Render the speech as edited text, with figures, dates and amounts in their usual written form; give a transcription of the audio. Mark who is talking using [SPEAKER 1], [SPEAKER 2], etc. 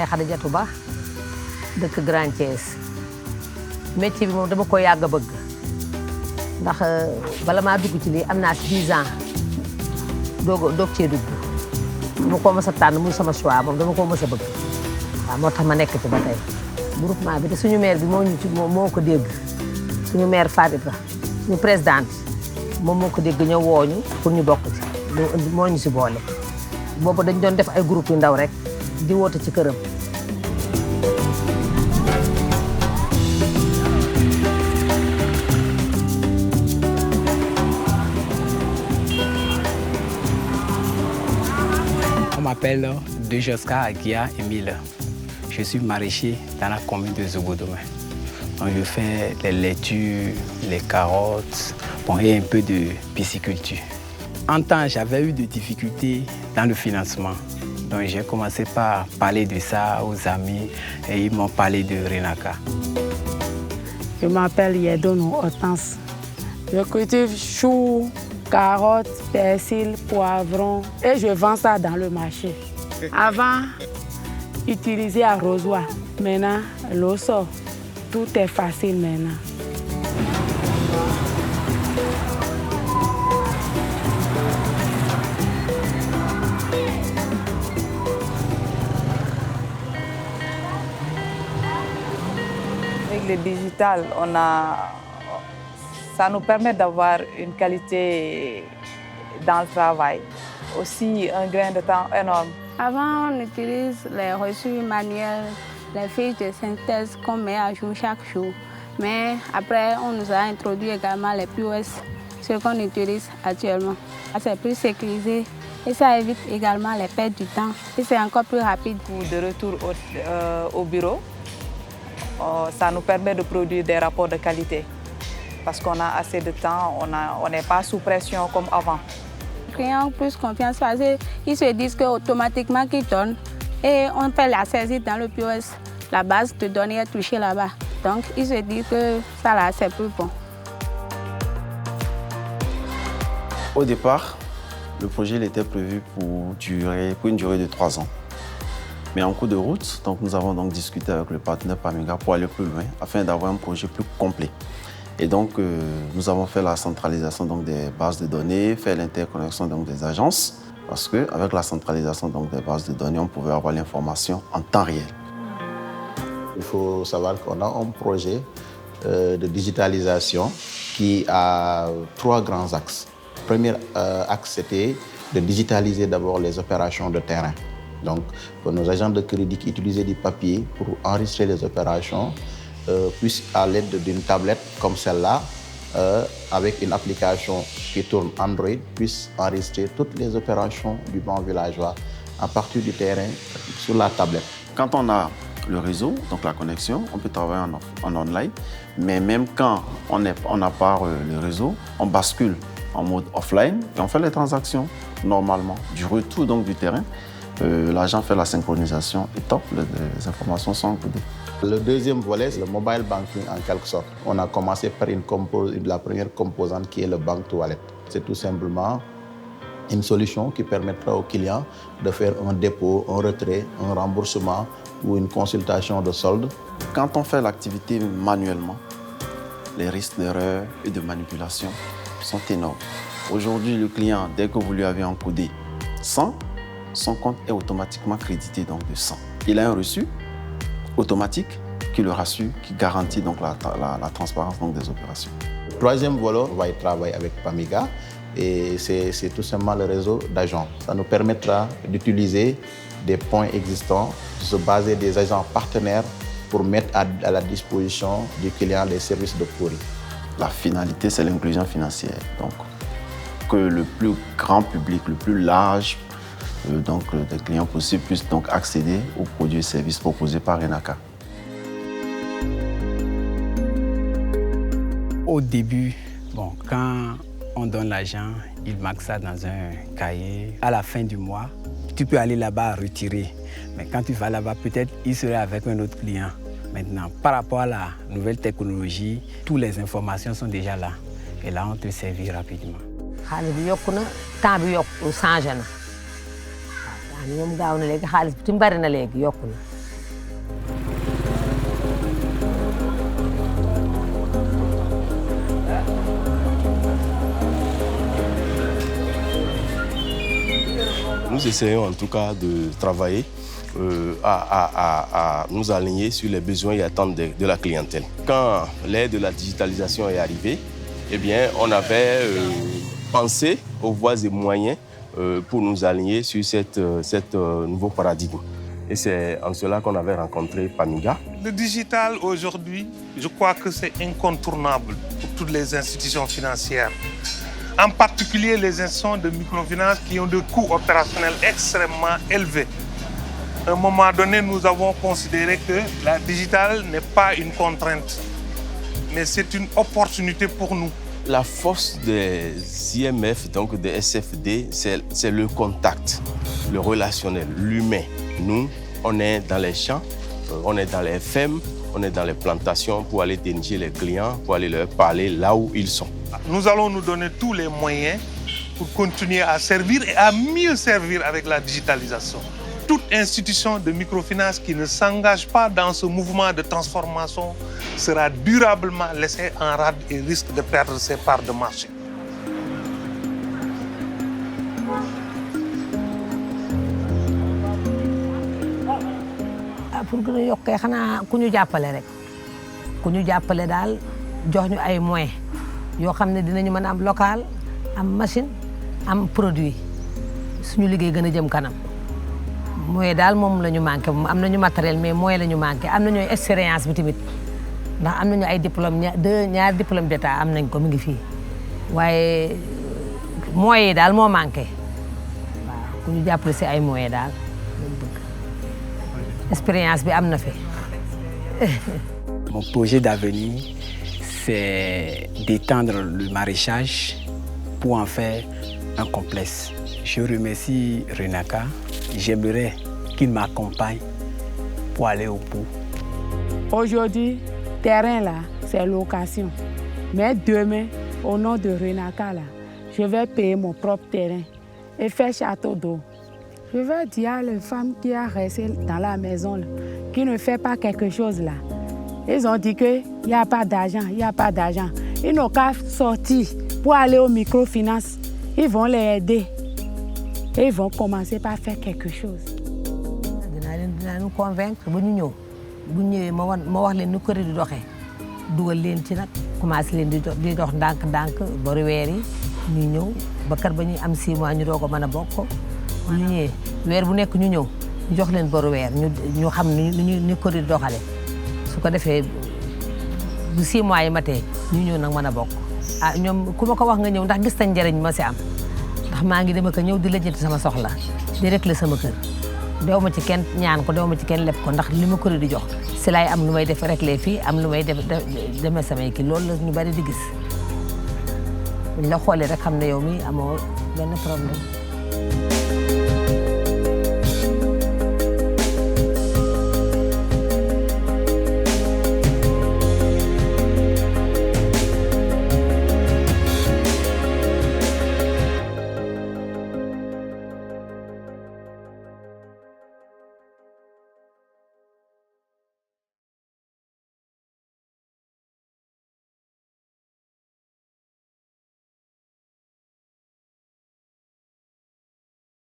[SPEAKER 1] Khadijatou Ba dëkk Grand Thiès métier bi moom dama ko yàgg a bëgg ndax bala maa dugg ci lii am naa 10 ans doog cee dugg dama ko mës a tànn muy sama choix moom dama ko mës a bëgg waaw moo tax ma nekk ci ba tey groupement bi te suñu maire bi moo ko dégg suñu maire Fadita suñu présidente moom moo ko dégg ñëw wooñu pour ñu bokk ci moo ñu si boole boobu dañ doon def ay groupe yu ndaw rek di woote ci këram.
[SPEAKER 2] On m'appelle Dejoska Agia Emile. Je suis maraîcher dans la commune de Zogodomé. Donc je fais les laitues, les carottes, et un peu de pisciculture. En temps, j'avais eu des difficultés dans le financement. Donc j'ai commencé par parler de ça aux amis et ils m'ont parlé de Renaka.
[SPEAKER 3] Je m'appelle Yedono Hortense. Je cultive choux, carottes, persil, poivrons et je vends ça dans le marché. Avant, utiliser arrosoir. Maintenant, l'eau sort. Tout est facile maintenant.
[SPEAKER 4] Avec le digital, ça nous permet d'avoir une qualité dans le travail. Aussi un gain de temps énorme.
[SPEAKER 5] Avant, on utilise les reçus manuels, les fiches de synthèse qu'on met à jour chaque jour. Mais après, on nous a introduit également les POS, ce qu'on utilise actuellement. C'est plus sécurisé et ça évite également les pertes du temps et c'est encore plus rapide.
[SPEAKER 4] De retour au bureau, ça nous permet de produire des rapports de qualité parce qu'on a assez de temps, on n'est pas sous pression comme avant.
[SPEAKER 5] Les clients ont plus confiance parce qu'ils se disent qu'automatiquement qu'ils donnent et on peut la saisir dans le POS. La base de données est touchée là-bas. Donc ils se disent que ça là, c'est plus bon.
[SPEAKER 6] Au départ, le projet il était prévu pour une durée de 3 ans. Mais en cours de route, donc, nous avons donc discuté avec le partenaire Pamiga pour aller plus loin, afin d'avoir un projet plus complet. Et donc, nous avons fait la centralisation donc, des bases de données, fait l'interconnexion donc, des agences, parce qu'avec la centralisation donc, des bases de données, on pouvait avoir l'information en temps réel.
[SPEAKER 7] Il faut savoir qu'on a un projet de digitalisation qui a 3 grands axes. Le premier axe, c'était de digitaliser d'abord les opérations de terrain. Donc, pour nos agents de crédit qui utilisaient du papier pour enregistrer les opérations, puissent, à l'aide d'une tablette comme celle-là, avec une application qui tourne Android, puissent enregistrer toutes les opérations du banc villageois à partir du terrain sur la tablette.
[SPEAKER 6] Quand on a le réseau, donc la connexion, on peut travailler en online, mais même quand on n'a pas le réseau, on bascule en mode offline et on fait les transactions normalement. Du retour donc, du terrain, l'agent fait la synchronisation et top, les informations sont encodées.
[SPEAKER 7] Le deuxième volet, c'est le mobile banking en quelque sorte. On a commencé par la première composante qui est le bank wallet. C'est tout simplement une solution qui permettra aux clients de faire un dépôt, un retrait, un remboursement ou une consultation de solde.
[SPEAKER 6] Quand on fait l'activité manuellement, les risques d'erreur et de manipulation sont énormes. Aujourd'hui, le client, dès que vous lui avez encodé 100, son compte est automatiquement crédité donc, de 100. Il a un reçu automatique qui le rassure, qui garantit donc, la transparence donc, des opérations.
[SPEAKER 7] Le troisième volet, on va y travailler avec Pamiga et c'est tout simplement le réseau d'agents. Ça nous permettra d'utiliser des points existants, de se baser des agents partenaires pour mettre à la disposition du client les services de courrier.
[SPEAKER 6] La finalité, c'est l'inclusion financière. Donc, que le plus grand public, le plus large, donc des clients possibles puissent donc accéder aux produits et services proposés par Renaka.
[SPEAKER 2] Au début, bon, quand on donne l'argent, ils marquent ça dans un cahier. À la fin du mois, tu peux aller là-bas retirer. Mais quand tu vas là-bas, peut-être il serait avec un autre client. Maintenant, par rapport à la nouvelle technologie, toutes les informations sont déjà là. Et là, on te servit rapidement.
[SPEAKER 1] xaalis bi yokku na temps bi yokku changé na waaw ñoom gaaw na léegi xaalis bi tim bari na léegi yokku na.
[SPEAKER 8] Nous essayons en tout cas de travailler à nous aligner sur les besoins et attentes de la clientèle. Quand l'ère de la digitalisation est arrivée, eh bien, on avait pensé aux voies et moyens pour nous aligner sur cet nouveau paradigme. Et c'est en cela qu'on avait rencontré Pamiga.
[SPEAKER 9] Le digital aujourd'hui, je crois que c'est incontournable pour toutes les institutions financières. En particulier les institutions de microfinance qui ont des coûts opérationnels extrêmement élevés. À un moment donné, nous avons considéré que la digitale n'est pas une contrainte, mais c'est une opportunité pour nous.
[SPEAKER 8] La force des IMF, donc des SFD, c'est le contact, le relationnel, l'humain. Nous, on est dans les champs, on est dans les fermes, on est dans les plantations pour aller dénicher les clients, pour aller leur parler là où ils sont.
[SPEAKER 9] Nous allons nous donner tous les moyens pour continuer à servir et à mieux servir avec la digitalisation. Toute institution de microfinance qui ne s'engage pas dans ce mouvement de transformation sera durablement laissée en rade et risque de perdre ses parts de marché.
[SPEAKER 1] Pour gën a yokkee xanaa ku ñu jàppale rek ku ñu jàppale daal jox ñu ay moyens yoo xam ne dinañu mën a am local am machine am produit suñu liggéey gën a jëm kanam moyen daal moom la ñu manqué am nañu matériel mais moyen la ñu manqué am nañu expérience bi tamit ndax am nañu ay diplôme ñaari diplôme d'état am nañ ko mi ngi fii waaye moyens yi daal moo manqué waaw ku ñu jàppale si ay moyens daal lañ bëgg expérience bi am na fi.
[SPEAKER 2] Mon projet d'avenir, c'est d'étendre le maraîchage pour en faire un complexe. Je remercie Renaka. J'aimerais qu'il m'accompagne pour aller au bout.
[SPEAKER 3] Aujourd'hui, terrain là, c'est location. Mais demain, au nom de Renaka là, je vais payer mon propre terrain et faire château d'eau. Je vais dire à les femmes qui sont restées dans la maison, là, qui ne font pas quelque chose là. Ils ont dit qu'il n'y a pas d'argent, il n'y a pas d'argent. Ils n'ont qu'à sortir pour aller au microfinance. Ils vont les aider. Et ils vont commencer par faire quelque chose.
[SPEAKER 1] dinaa leen convaincre ba ñu ñëw bu ñu ñëwee ma wax leen nu kër yi di doxee dugal leen ci nag commencé leen di dox ndànk-ndànk boru weer yi ñuy ñëw ba kër ba ñuy am 6 mois ñu doog a mën a bokk. bu ñu ñëwee weer bu nekk ñu ñëw ñu jox leen boru weer ñu xam ni kër yi di doxalee su ko defee bu 6 mois yi matee ñu ñëw nag mën a bokk. ah ñoom ku ma ko wax nga ñëw ndax gis nañ njëriñ ma si am ndax maa ngi dem ak ñëw di lijjanti sama soxla di régler sama kër dew ma ci kenn ñaan ko dew ma ci kenn leb ko ndax li ma kër di jox si laay am lu may def régler fii am lu may def demee samay kii loolu la ñu bari di gis buñ la xoolee rek xam ne yow mi amoo benn problème.